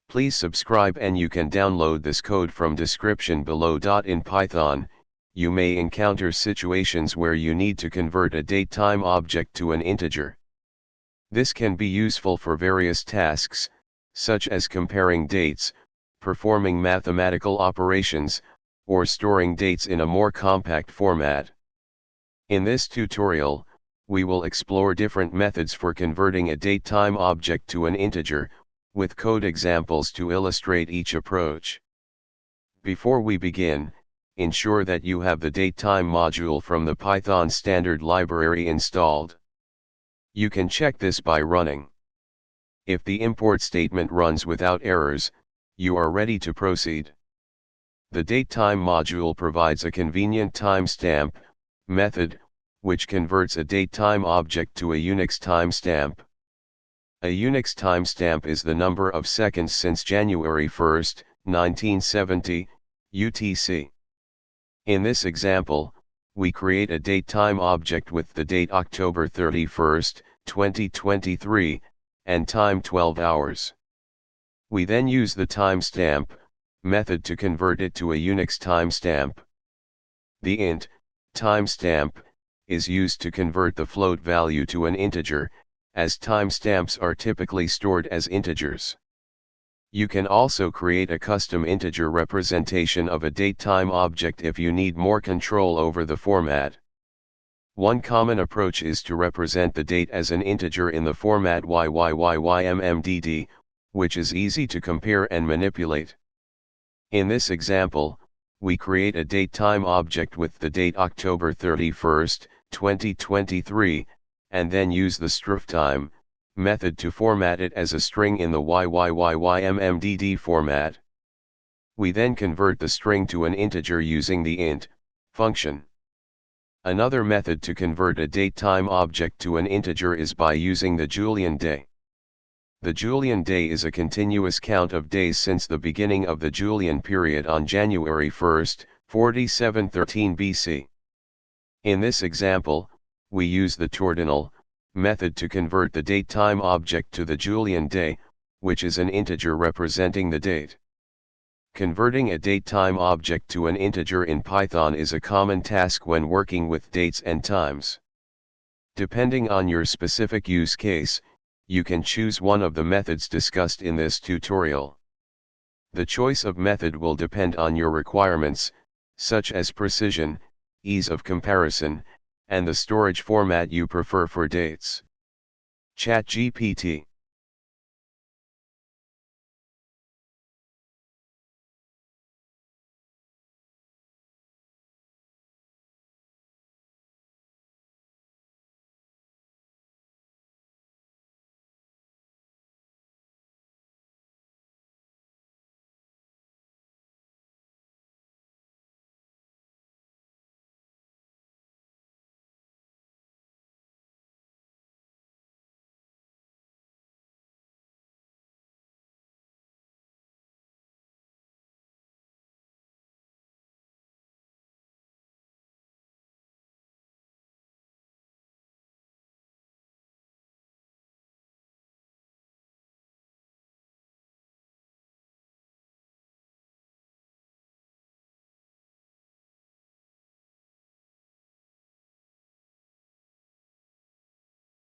Please subscribe and you can download this code from description below. In Python, you may encounter situations where you need to convert a datetime object to an integer. This can be useful for various tasks, such as comparing dates, performing mathematical operations, or storing dates in a more compact format. In this tutorial, we will explore different methods for converting a datetime object to an integer, with code examples to illustrate each approach. Before we begin, ensure that you have the datetime module from the Python standard library installed. You can check this by running. If the import statement runs without errors, you are ready to proceed. The datetime module provides a convenient timestamp method, which converts a datetime object to a Unix timestamp. A Unix timestamp is the number of seconds since January 1, 1970, UTC. In this example, we create a datetime object with the date October 31, 2023, and time 12 hours. We then use the timestamp method to convert it to a Unix timestamp. The int timestamp is used to convert the float value to an integer, as timestamps are typically stored as integers. You can also create a custom integer representation of a datetime object if you need more control over the format. One common approach is to represent the date as an integer in the format YYYYMMDD, which is easy to compare and manipulate. In this example, we create a datetime object with the date October 31, 2023, and then use the strftime method to format it as a string in the YYYYMMDD format. We then convert the string to an integer using the int function. Another method to convert a datetime object to an integer is by using the Julian day. The Julian day is a continuous count of days since the beginning of the Julian period on January 1, 4713 BC. In this example, we use the tordinal method to convert the datetime object to the Julian day, which is an integer representing the date. Converting a datetime object to an integer in Python is a common task when working with dates and times. Depending on your specific use case, you can choose one of the methods discussed in this tutorial. The choice of method will depend on your requirements, such as precision, ease of comparison, and the storage format you prefer for dates. ChatGPT.